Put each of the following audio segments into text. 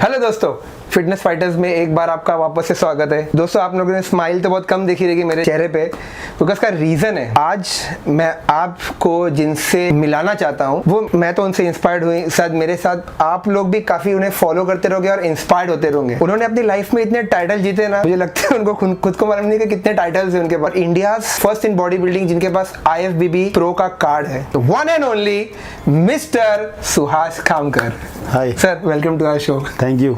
Hello दोस्तों, fitness fighters में एक बार आपका वापस से स्वागत है। दोस्तों, आप लोगों ने स्माइल तो बहुत कम देखी रहेगी मेरे चेहरे पे, क्योंकि उसका रीज़न है आज मैं आपको जिनसे मिलाना चाहता हूँ वो मैं तो उनसे इंस्पायर्ड हुई, शायद मेरे साथ आप लोग भी काफ़ी उन्हें फॉलो करते रहोगे और इंस्पायर्ड होते रहोगे। उन्होंने अपनी लाइफ में इतने टाइटल जीते ना, मुझे लगता है उनको खुद को मालूम नहीं कि कितने टाइटल्स हैं उनके पास। India first in body building जिनके पास IFBB प्रो का कार्ड है, one and only mister Suhas Khamkar. Hi sir, welcome to our show. Thank you.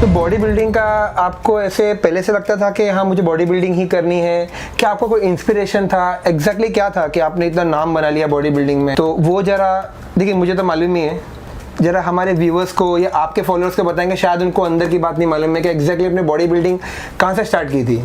तो बॉडी बिल्डिंग का आपको ऐसे पहले से लगता था कि हाँ मुझे बॉडी बिल्डिंग ही करनी है? क्या आपको कोई इंस्पिरेशन था? एग्जैक्टली क्या था कि आपने इतना नाम बना लिया बॉडी बिल्डिंग में? तो वो जरा देखिए, मुझे तो मालूम ही है, जरा हमारे व्यूवर्स को या आपके फॉलोअर्स को बताएंगे, शायद उनको अंदर की बात नहीं मालूम है कि एग्जैक्टली अपने बॉडी बिल्डिंग कहाँ से स्टार्ट की थी।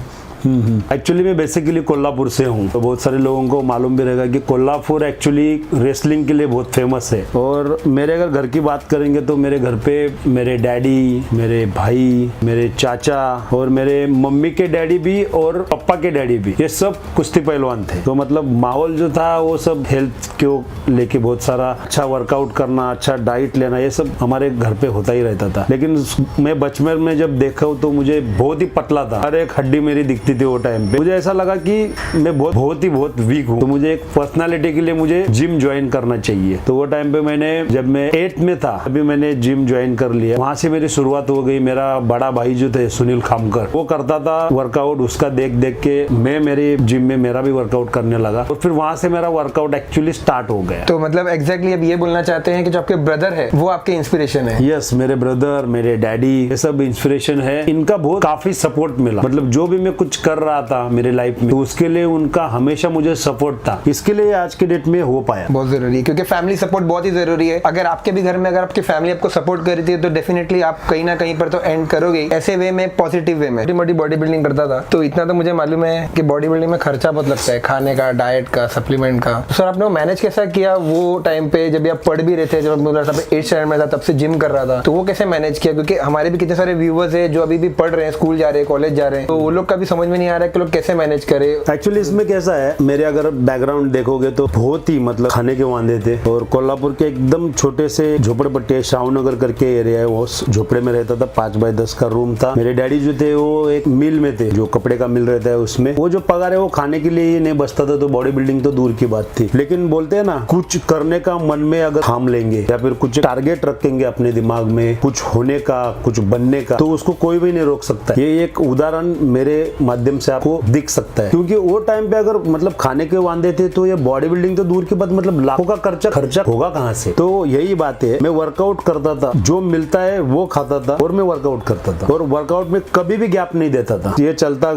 एक्चुअली मैं बेसिकली कोल्हापुर से हूँ, तो बहुत सारे लोगों को मालूम भी रहेगा कि कोल्हापुर एक्चुअली रेसलिंग के लिए बहुत फेमस है। और मेरे अगर घर की बात करेंगे तो मेरे घर पे मेरे डैडी, मेरे भाई, मेरे चाचा और मेरे मम्मी के डैडी भी और पापा के डैडी भी, ये सब कुश्ती पहलवान थे। तो मतलब माहौल जो था वो सब हेल्थ को लेके बहुत सारा अच्छा वर्कआउट करना, अच्छा डाइट लेना, ये सब हमारे घर पे होता ही रहता था। लेकिन मैं बचपन में जब देखा तो मुझे बहुत ही पतला था, हर एक हड्डी मेरी दिखती थी। वो टाइम पे मुझे ऐसा लगा कि मैं बहुत वीक हूँ, तो मुझे एक पर्सनालिटी के लिए मुझे जिम ज्वाइन करना चाहिए। तो वो टाइम पे मैंने, जब मैं 8th में था अभी मैंने जिम ज्वाइन कर लिया। वहां से मेरी शुरुआत हो गई। मेरा बड़ा भाई जो थे सुनील खामकर, वो करता था वर्कआउट, उसका देख देख के मैं मेरे जिम में मेरा भी वर्कआउट करने लगा और फिर वहां से मेरा वर्कआउट एक्चुअली स्टार्ट हो गया। तो मतलब एग्जैक्टली अब ये बोलना चाहते हैं कि जो आपके ब्रदर है वो आपके इंस्पिरेशन है? यस, मेरे ब्रदर, मेरे डैडी, ये सब इंस्पिरेशन है। इनका बहुत काफी सपोर्ट मिला। मतलब जो भी मैं कुछ कर रहा था मेरे लाइफ में, तो उसके लिए उनका हमेशा मुझे सपोर्ट था। इसके लिए आज के डेट में हो पाया। बहुत जरूरी है, क्योंकि फैमिली सपोर्ट बहुत ही जरूरी है। अगर आपके भी घर में अगर आपकी फैमिली आपको सपोर्ट कर रही थी तो डेफिनेटली आप कहीं ना कहीं पर तो एंड करोगे ऐसे वे में, पॉजिटिव वे में। छोटी बॉडी बिल्डिंग करता था तो इतना तो मुझे मालूम है कि बॉडी बिल्डिंग में खर्चा बहुत लगता है, खाने का, डाइट का, सप्लीमेंट का। तो सर, आपने वो मैनेज कैसा किया वो टाइम पे जब आप पढ़ भी रहे थे? जब 8th स्टैंडर्ड में था तब से जिम कर रहा था, तो वो कैसे मैनेज किया? क्योंकि हमारे भी कितने सारे व्यूवर्स है जो अभी भी पढ़ रहे हैं, स्कूल जा रहे हैं, कॉलेज जा रहे हैं, तो वो लोग का भी समझ में नहीं आ रहा है कि लोग कैसे मैनेज करे। एक्चुअली इसमें कैसा है, मेरे अगर बैकग्राउंड देखोगे तो बहुत ही मतलब खाने के वांदे थे। और कोल्हापुर के एकदम छोटे से झोपड़पट्टी, शाहनगर करके एरिया है, वो झोपड़े में रहता था। 5 बाय 10 का रूम था। मेरे डैडी जो थे वो एक मिल में थे, जो कपड़े का मिल रहता है उसमें। वो जो पगार है वो खाने के लिए ही नहीं बचता था, तो बॉडी बिल्डिंग तो दूर की बात थी। लेकिन बोलते हैं ना, कुछ करने का मन में अगर ठाम लेंगे या फिर कुछ टारगेट रखेंगे अपने दिमाग में, कुछ होने का, कुछ बनने का, तो उसको कोई भी नहीं रोक सकता। ये एक उदाहरण मेरे माध्यम से आपको दिख सकता है। क्योंकि वो टाइम पे अगर मतलब खाने के वांदे थे तो ये बॉडी बिल्डिंग तो दूर की बात, मतलब लाखों का खर्चा होगा कहाँ से? तो यही बात है, मैं वर्कआउट करता था, जो मिलता है वो खाता था और मैं वर्कआउट करता था। और वर्कआउट में कभी भी गैप नहीं देता था। ये चलता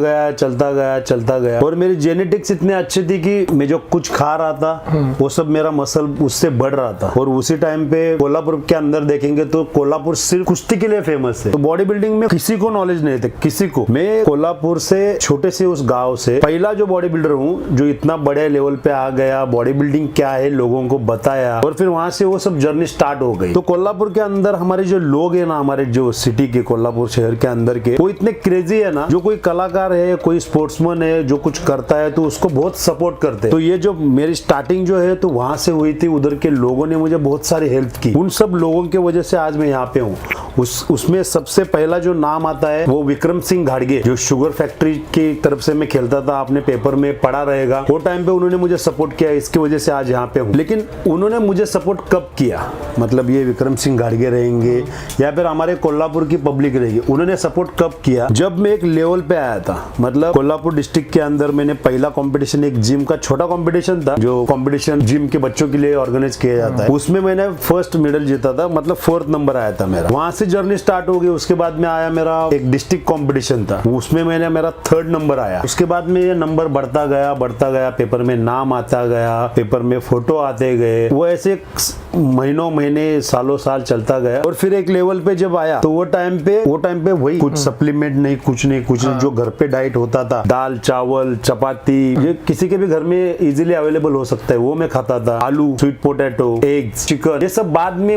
गया। और मेरी जेनेटिक्स इतनी अच्छी थी कि मैं जो कुछ खा रहा था वो सब मेरा मसल उससे बढ़ रहा था। और उसी टाइम पे कोल्हापुर के अंदर देखेंगे तो कोल्हापुर सिर्फ कुश्ती के लिए फेमस है। तो बॉडी बिल्डिंग में किसी को नॉलेज नहीं था, किसी को। मैं कोल्हापुर से छोटे से उस गाँव से पहला जो बॉडी बिल्डर हूँ जो इतना बड़े लेवल पे आ गया, बॉडी बिल्डिंग क्या है लोगों को बताया, और फिर वहां से वो सब जर्नी स्टार्ट हो गई। तो कोल्हापुर के अंदर हमारे जो लोग है ना, हमारे जो सिटी के, कोल्हापुर शहर के अंदर के, वो इतने क्रेजी है ना। जो कोई कलाकार है, कोई स्पोर्ट्समैन है जो कुछ करता है तो उसको बहुत सपोर्ट करते हैं। तो ये जो मेरी स्टार्टिंग जो है तो वहां से हुई थी। उधर के लोगों ने मुझे बहुत सारी हेल्प की। उन सब लोगों की वजह से आज मैं यहाँ पे हूँ। उसमें सबसे पहला जो नाम आता है वो विक्रम सिंह घाड़गे, जो शुगर फैक्ट्री की तरफ से मैं खेलता था, आपने पेपर में पढ़ा रहेगा। वो टाइम पे उन्होंने मुझे सपोर्ट किया, इसकी वजह से आज यहाँ पे हूँ। लेकिन उन्होंने मुझे सपोर्ट कब किया, मतलब ये विक्रम सिंह घाड़गे रहेंगे या फिर हमारे कोल्हापुर की पब्लिक रहेगी, उन्होंने सपोर्ट कब किया? जब मैं एक लेवल पे आया था। मतलब कोल्हापुर डिस्ट्रिक्ट के अंदर मैंने पहला कंपटीशन, एक जिम का छोटा कंपटीशन था, जो कंपटीशन जिम के बच्चों के लिए ऑर्गेनाइज किया जाता है, उसमें मैंने फर्स्ट मेडल जीता था, मतलब 4th नंबर आया था मेरा। वहां से जर्नी स्टार्ट हो गई। उसके बाद में आया मेरा एक डिस्ट्रिक्ट कंपटीशन था, उसमें मैंने मेरा 3rd नंबर आया। उसके बाद में ये नंबर बढ़ता गया, पेपर में नाम आता गया, पेपर में फोटो आते गए। वो ऐसे महीनों महीने सालों साल चलता गया। और फिर एक लेवल पे जब आया तो वो टाइम पे वही कुछ सप्लीमेंट नहीं, कुछ नहीं जो घर पे डाइट होता था, दाल चावल चपाती, ये किसी के भी घर में इजीली अवेलेबल हो सकता है, वो मैं खाता था। आलू, स्वीट पोटैटो, एग्स, चिकन, ये सब बाद में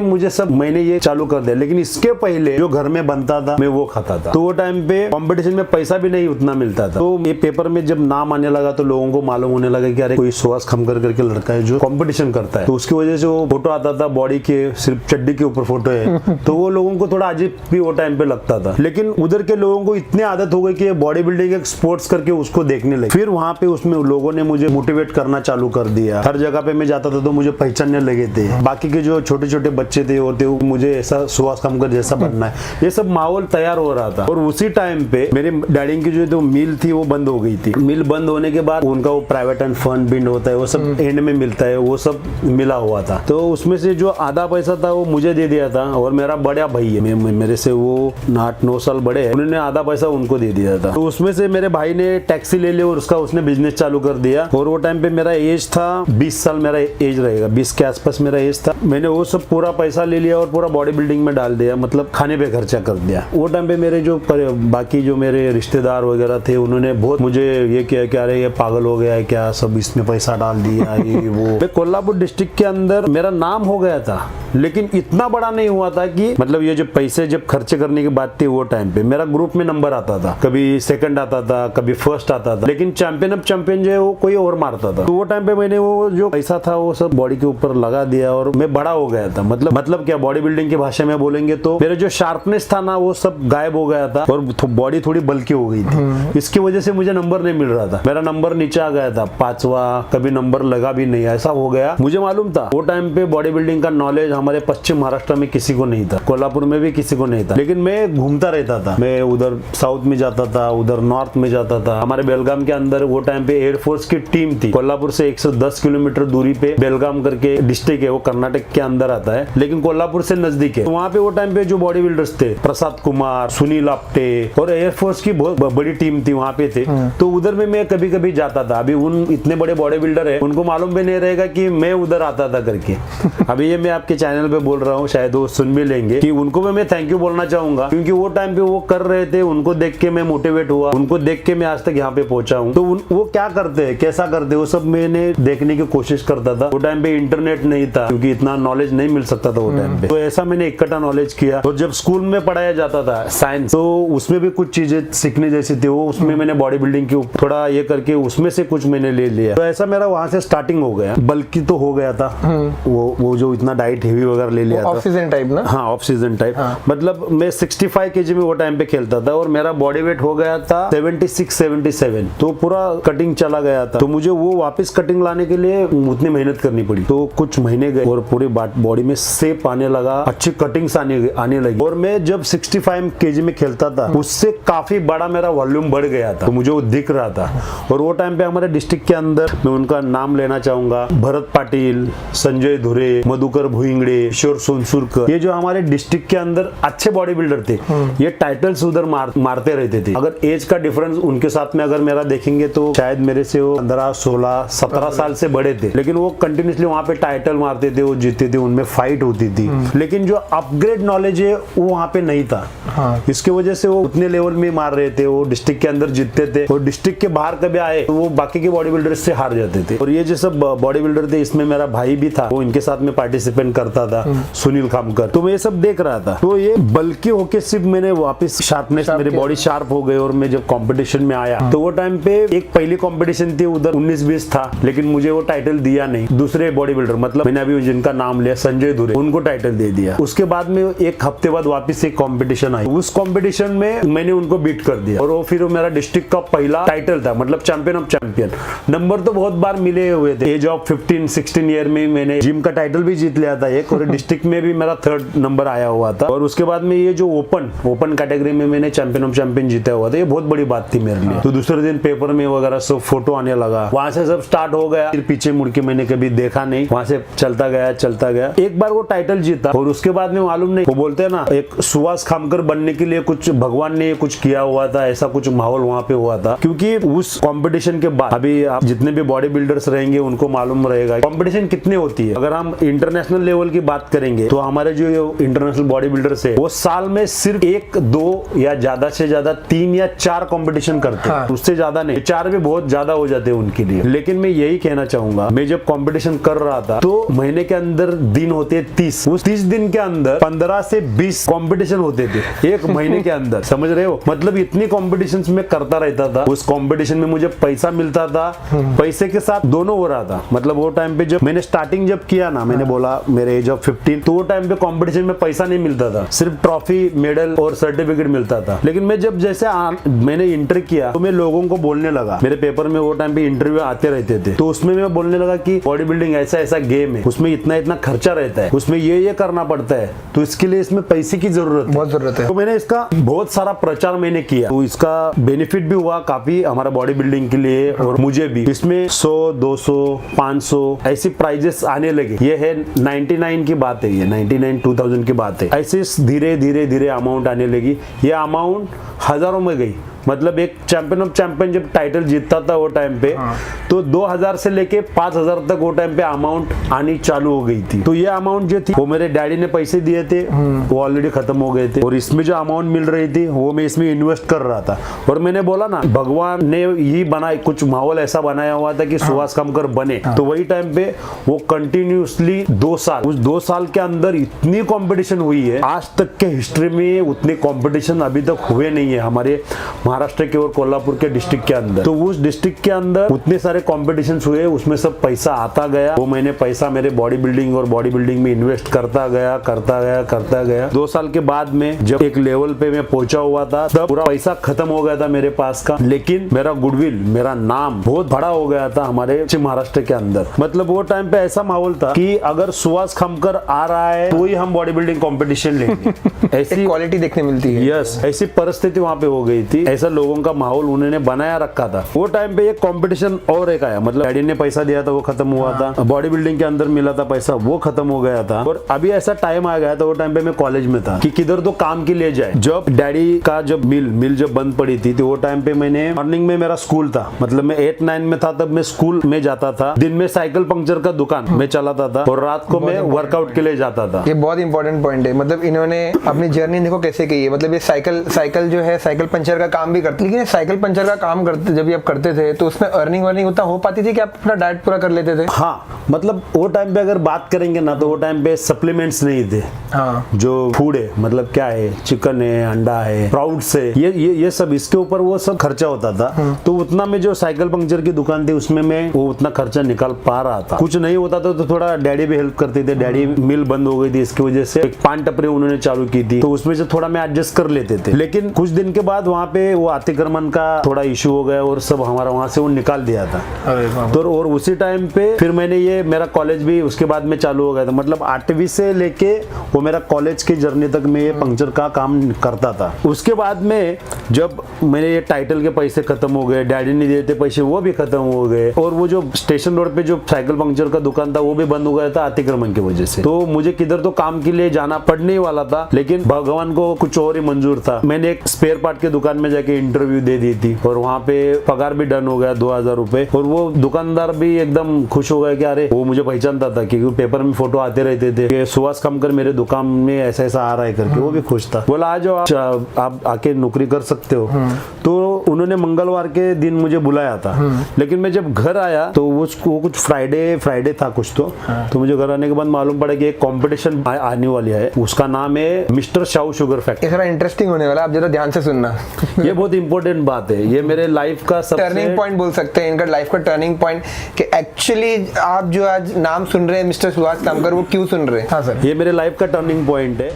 मैंने ये चालू कर दिया। लेकिन इसके पहले जो घर में बनता था मैं वो खाता था। तो वो टाइम पे कंपटीशन में पैसा भी नहीं उतना मिलता था। तो ये पेपर में जब नाम आने लगा तो लोगों को मालूम होने लगा कि अरे कोई सुहास खमकर करके लड़का है जो कंपटीशन करता है। तो उसकी वजह से वो फोटो आता था, बॉडी के सिर्फ चड्डी के ऊपर फोटो है, तो वो लोगों को थोड़ा अजीब भी वो टाइम पे लगता था। लेकिन उधर के लोगों को इतनी आदत हो गई कि बॉडी बिल्डिंग एक स्पोर्ट्स करके उसको देखने लगे। फिर वहां पे उसमें लोगों ने मुझे मोटिवेट करना चालू कर दिया। हर जगह पे मैं जाता था तो मुझे पहचानने लगे थे। बाकी के जो छोटे छोटे बच्चे थे और मुझे ऐसा सुहास खमकर जैसा बनना है, ये सब माहौल तैयार हो रहा था। और उसी टाइम पे मेरे डैडी की जो मिल थी वो बंद हो गई थी। मिल बंद होने के बाद उनका वो प्राइवेट एंड फंड बिंड होता है, वो सब एंड में मिलता है, वो सब मिला हुआ था। तो उसमें से जो आधा पैसा था वो मुझे दे दिया था। और मेरा बड़ा भाई है, मेरे से वो 8-9 साल बड़े है, उन्होंने आधा पैसा उनको दे दिया था। तो उसमें से मेरे भाई ने टैक्सी ले ली और उसने बिजनेस चालू कर दिया। और वो टाइम पे मेरा एज था 20 साल, मेरा एज रहेगा 20 के आसपास मेरा एज था। मैंने वो सब पूरा पैसा ले लिया और पूरा बॉडी बिल्डिंग में डाल दिया, मतलब खाने पे खर्चा कर दिया। वो टाइम पे मेरे जो बाकी जो मेरे रिश्तेदार वगैरह थे उन्होंने बहुत मुझे ये किया कि अरे ये पागल हो गया है क्या, सब इसमें पैसा डाल दिया ये वो। मैं कोल्हापुर डिस्ट्रिक्ट के अंदर मेरा नाम हो गया था, लेकिन इतना बड़ा नहीं हुआ था कि मतलब ये जो पैसे जब खर्चे करने की बात थी वो टाइम पे मेरा ग्रुप में नंबर आता था, कभी सेकंड आता था, कभी फर्स्ट आता था, लेकिन चैंपियन ऑफ चैंपियन जो है वो कोई और मारता था। तो वो टाइम पे मैंने वो जो पैसा था वो सब बॉडी के ऊपर लगा दिया और मैं बड़ा हो गया था। मतलब क्या, बॉडी बिल्डिंग की भाषा में बोलेंगे तो मेरा जो शार्पनेस था ना वो सब गायब हो गया था और बॉडी थोड़ी बल्कि हो गई थी। इसकी वजह से मुझे नंबर नहीं मिल रहा था, मेरा नंबर नीचे आ गया था 5वां, कभी नंबर लगा भी नहीं, ऐसा हो गया। मुझे मालूम था वो टाइम पे बॉडी बिल्डिंग का नॉलेज हमारे पश्चिम महाराष्ट्र में किसी को नहीं था, कोल्हापुर में भी किसी को नहीं था। लेकिन मैं घूमता रहता था, मैं उधर साउथ में जाता था, उधर नॉर्थ में जाता था। हमारे बेलगाम के अंदर वो टाइम पे एयरफोर्स की टीम थी। कोल्हापुर से 110 किलोमीटर दूरी पे बेलगाम करके डिस्ट्रिक्ट है, वो कर्नाटक के अंदर आता है, लेकिन कोल्हापुर से नजदीक है। तो वहाँ पे वो टाइम पे जो बॉडी बिल्डर्स थे, प्रसाद कुमार, सुनील आप्टे और एयरफोर्स की बहुत बड़ी टीम थी वहाँ पे थे। तो उधर में मैं कभी कभी जाता था। अभी उन इतने बड़े बॉडी बिल्डर है, उनको मालूम भी नहीं रहेगा कि मैं उधर आता था करके। अभी ये मैं आपके चैनल पे बोल रहा हूँ, शायद वो सुन भी लेंगे, कि उनको भी मैं थैंक यू बोलना चाहूंगा, क्योंकि वो टाइम पे वो कर रहे थे, उनको देख के मैं मोटिवेट हुआ, उनको देख के मैं आज तक यहाँ पे पहुंचा हूँ। तो वो क्या करते हैं, कैसा करते हैं, वो सब मैंने देखने की कोशिश करता था। वो टाइम पे इंटरनेट नहीं था, क्योंकि इतना नॉलेज नहीं मिल सकता था वो टाइम पे। तो ऐसा मैंने इकट्ठा नॉलेज किया। और जब स्कूल में पढ़ाया जाता था साइंस, तो उसमें भी कुछ चीजें सीखने जैसी थी, वो उसमें मैंने बॉडी बिल्डिंग की थोड़ा ये करके उसमें से कुछ मैंने ले लिया। तो ऐसा मेरा वहां से स्टार्टिंग हो गया। बल्कि तो हो गया था वो जो इतना डाइट हेवी वगैरह ले लिया था, ऑफ सीजन टाइप ना। हाँ, ऑफ सीजन टाइप। मतलब मैं 65 kg में वो टाइम पे खेलता था और मेरा बॉडी वेट हो गया था 76-77। तो पूरा कटिंग चला गया था। तो मुझे वो वापस कटिंग लाने के लिए उतनी मेहनत करनी पड़ी। तो कुछ महीने गए और पूरी बॉडी में शेप आने लगा, अच्छी कटिंग्स आने लगी। और मैं जब 65 kg में खेलता था उससे काफी बड़ा मेरा वॉल्यूम बढ़ गया था, तो मुझे वो दिख रहा था। और वो टाइम पे हमारे डिस्ट्रिक्ट के अंदर मैं उनका नाम लेना चाहूंगा, भरत पाटिल, संजय धुरे, मधुकर भुईंगड़े, किशोर सोनसुरकर, ये जो हमारे डिस्ट्रिक्ट के अंदर अच्छे बॉडी बिल्डर थे, ये टाइटल्स उधर मारते रहते थे। अगर एज का डिफरेंस उनके साथ में अगर मेरा देखेंगे तो शायद मेरे से वो 15, 16, 17 साल से बड़े थे, लेकिन वो कंटिन्यूसली वहां पे टाइटल मारते थे, वो जीतते थे, उनमें फाइट होती थी। लेकिन जो अपग्रेड नॉलेज है वो वहां पे नहीं था। इसकी वजह से वो उतने लेवल में मार रहे थे, वो डिस्ट्रिक्ट के अंदर जीतते थे और डिस्ट्रिक्ट के बाहर कभी आए तो वो बाकी के बॉडी बिल्डर से हार जाते थे। और ये जो सब बॉडी बिल्डर थे, इसमें मेरा भाई भी था, वो इनके साथ में पार्टिसिपेट करता था, सुनील खामकर। तो मैं ये सब देख रहा था। तो ये बल्कि होके सिर्फ मैंने वापस शार्पनेस, मेरी बॉडी शार्प हो गई। और मैं जब कंपटीशन में आया तो वो टाइम पे एक पहली कंपटीशन थी, उधर 19-20 था, लेकिन मुझे वो टाइटल दिया नहीं। दूसरे बॉडी बिल्डर, मतलब मैंने अभी जिनका नाम लिया, संजय धुरे, उनको टाइटल दे दिया। उसके बाद में एक हफ्ते बाद वापस एक कंपटीशन आई, उस कंपटीशन में मैंने उनको बीट कर दिया और वो फिर मेरा डिस्ट्रिक्ट का पहला टाइटल था, मतलब चैंपियन ऑफ चैंपियन। नंबर तो बहुत बार मिले हुए थे। एज ऑफ 15-16 ईयर में मैंने जिम का टाइटल भी जीत लिया था एक, और डिस्ट्रिक्ट में भी मेरा 3rd नंबर आया हुआ था। और उसके बाद में ये जो ओपन कैटेगरी में मैंने चैंपियन ऑफ चैंपियन जीता हुआ था, ये बहुत बड़ी बात थी मेरे लिए। तो दूसरे दिन पेपर में वगैरह सब फोटो आने लगा, वहां से सब स्टार्ट हो गया। फिर पीछे मुड़ के मैंने कभी देखा नहीं, वहां से चलता गया। एक बार वो टाइटल जीता और उसके बाद में मालूम नहीं, वो बोलते हैं ना, एक सुहास खामकर बनने के लिए कुछ भगवान ने कुछ किया हुआ था, ऐसा कुछ माहौल वहाँ पे हुआ था। क्योंकि उस कंपटीशन के बाद अभी आप जितने भी बॉडी बिल्डर्स रहेंगे उनको मालूम रहेगा कंपटीशन कितनी होती है। अगर हम इंटरनेशनल लेवल की बात करेंगे तो हमारे जो इंटरनेशनल बॉडी बिल्डर्स है वो साल में सिर्फ 1, 2 या ज्यादा से ज्यादा 3 या 4 कंपटीशन करते हैं। उससे ज्यादा नहीं, 4 भी बहुत ज्यादा हो जाते हैं उनके लिए। लेकिन मैं यही कहना चाहूंगा, मैं जब कंपटीशन कर रहा था तो महीने के अंदर दिन होते हैं 30, उस 30 दिन के अंदर 15 से 20 कंपटीशन होते थे एक महीने के अंदर। समझ रहे हो, मतलब इतनी कॉम्पिटिशन में करता रहता था। उस कंपटीशन में मुझे पैसा मिलता था, पैसे के साथ दोनों हो रहा था। मतलब वो टाइम पे जब मैंने स्टार्टिंग जब किया ना, मैंने बोला मेरे एज ऑफ 15, तो वो टाइम पे कंपटीशन में पैसा नहीं मिलता था, सिर्फ ट्रॉफी, मेडल और सर्टिफिकेट मिलता था। लेकिन मैं जब जैसे मैंने इंटर किया तो मैं लोगों को बोलने लगा, मेरे पेपर में वो टाइम पे इंटरव्यू आते रहते थे, तो उसमें मैं बोलने लगा कि बॉडी बिल्डिंग ऐसा ऐसा गेम है, उसमें इतना इतना खर्चा रहता है, उसमें ये करना पड़ता है, तो इसके लिए इसमें पैसे की जरूरत है, बहुत जरूरत है। तो मैंने इसका बहुत सारा प्रचार मैंने किया, तो इसका बेनिफिट भी हुआ काफी हमारा बॉडी बिल्डिंग के लिए और मुझे भी। इसमें 100, 200, 500 ऐसी प्राइजेस आने लगे। ये है 99 की बात है, ये 99 2000 की बात है। ऐसे धीरे धीरे धीरे अमाउंट आने लगी। ये अमाउंट हजारों में गई। मतलब एक चैंपियन ऑफ चैंपियन जब टाइटल जीतता था वो टाइम पे, तो 2000 से लेके 5000 तक वो टाइम पे अमाउंट आनी चालू हो गई थी। तो ये अमाउंट जो थी वो मेरे डैडी ने पैसे दिए थे, वो ऑलरेडी खत्म हो गए थे, और इसमें जो अमाउंट मिल रही थी वो मैं इसमें इन्वेस्ट कर रहा था। और मैंने बोला ना, भगवान ने ही बनाया, कुछ माहौल ऐसा बनाया हुआ था कि सुहास खामकर बने। तो वही टाइम पे वो कंटिन्यूसली 2 साल, उस 2 साल के अंदर इतनी कॉम्पिटिशन हुई है, आज तक के हिस्ट्री में उतने कॉम्पिटिशन अभी तक हुए नहीं है हमारे महाराष्ट्र के और कोल्हापुर के डिस्ट्रिक्ट के अंदर। तो उस डिस्ट्रिक्ट के अंदर उतने सारे कॉम्पिटिशंस हुए, उसमें सब पैसा आता गया। वो मैंने पैसा मेरे बॉडी बिल्डिंग और बॉडी बिल्डिंग में इन्वेस्ट करता गया। 2 साल के बाद में जब एक लेवल पे मैं पहुंचा हुआ था, तब पूरा पैसा खत्म हो गया था मेरे पास का, लेकिन मेरा गुडविल, मेरा नाम बहुत बड़ा हो गया था हमारे महाराष्ट्र के अंदर। मतलब वो टाइम पे ऐसा माहौल था कि अगर सुहास खामकर आ रहा है तो ही हम बॉडी बिल्डिंग कॉम्पिटिशन लेंगे। ऐसी क्वालिटी देखने मिलती है। यस, ऐसी परिस्थिति वहां पे हो गई थी। ऐसा लोगों का माहौल उन्होंने बनाया रखा था। वो टाइम पे एक कंपटीशन और एक आया, मतलब डैडी ने पैसा दिया था वो खत्म हुआ था, बॉडी बिल्डिंग के अंदर मिला था पैसा वो खत्म हो गया था। और अभी ऐसा टाइम आ गया था, वो टाइम पे मैं कॉलेज में था कि किधर तो काम के लिए जाए। जब डैडी का जब मिल जब बंद पड़ी थी, तो वो टाइम पे मैंने मॉर्निंग में मेरा स्कूल था, मतलब मैं 8-9 में था तब मैं स्कूल में जाता था। दिन में साइकिल पंक्चर का दुकान में चलाता था और रात को मैं वर्कआउट के लिए जाता था। ये बहुत इंपॉर्टेंट पॉइंट है। मतलब इन्होंने अपनी जर्नी देखो कैसे की है। मतलब ये साइकिल जो है, साइकिल पंचर का काम भी करते, लेकिन साइकिल पंचर का काम करते जब भी आप करते थे तो उसमें अर्निंग उतना हो पाती थी कि आप अपना डाइट पूरा कर लेते थे? हाँ, मतलब वो टाइम पे अगर बात करेंगे ना, तो वो टाइम पे सप्लीमेंट्स नहीं थे। हाँ, जो फूड है, मतलब क्या है, चिकन है, अंडा है, स्प्राउट्स है, ये सब, इसके ऊपर वो सब खर्चा होता था। तो उतना में जो साइकिल पंक्चर की दुकान थी उसमें मैं वो उतना खर्चा निकाल पा रहा था। कुछ नहीं होता था तो थोड़ा डैडी भी हेल्प करते थे। डैडी मिल बंद हो गई थी, इसकी वजह से एक पान टपरी उन्होंने चालू की थी, तो उसमें से थोड़ा मैं एडजस्ट कर लेते थे। लेकिन कुछ दिन के बाद वहाँ पे वो अतिक्रमण का थोड़ा इशू हो गया और सब हमारा वहाँ से वो निकाल दिया था। तो और उसी टाइम पे फिर मैंने ये मेरा कॉलेज भी उसके बाद में चालू हो गया था। मतलब 8वीं से लेके वो मेरा कॉलेज की जर्नी तक मैं ये पंक्चर का काम करता था। उसके बाद में जब मैंने ये टाइटल के पैसे खत्म हो गए, डैडी ने दिए थे पैसे वो भी खत्म हो गए, और वो जो स्टेशन रोड पे जो साइकिल पंक्चर का दुकान था वो भी बंद हो गया था अतिक्रमण की वजह से। तो मुझे किधर तो काम के लिए जाना पड़ने वाला था, लेकिन भगवान को कुछ और ही मंजूर था। मैंने एक स्पेयर पार्ट के दुकान में जाके इंटरव्यू दे दी थी और वहाँ पे पगार भी डन हो गया 2000 रुपए। और वो दुकानदार भी एकदम खुश हो गया कि अरे, वो मुझे पहचानता था क्योंकि पेपर में फोटो आते रहते थे कि सुहास खामकर मेरे दुकान में ऐसा ऐसा आ रहा है करके। वो भी खुश था, बोला आ जाओ आप आके नौकरी कर सकते हो। तो उन्होंने मंगलवार के दिन मुझे बुलाया था, लेकिन मैं जब घर आया तो वो कुछ फ्राइडे था कुछ, तो मुझे घर आने के बाद मालूम पड़ा कि एक कंपटीशन आने वाली है, उसका नाम है मिस्टर शाहू शुगर फैक्ट्री। ये थोड़ा इंटरेस्टिंग होने वाला, आप जरा ध्यान से सुनना। ये बहुत इंपॉर्टेंट बात है, ये मेरे लाइफ का सबसे टर्निंग पॉइंट बोल सकते हैं, इनका लाइफ का टर्निंग पॉइंट, कि एक्चुअली आप जो आज नाम सुन रहे हैं मिस्टर सुहास खामकर, वो क्यों सुन रहे हैं? हाँ सर, ये मेरे लाइफ का टर्निंग पॉइंट है।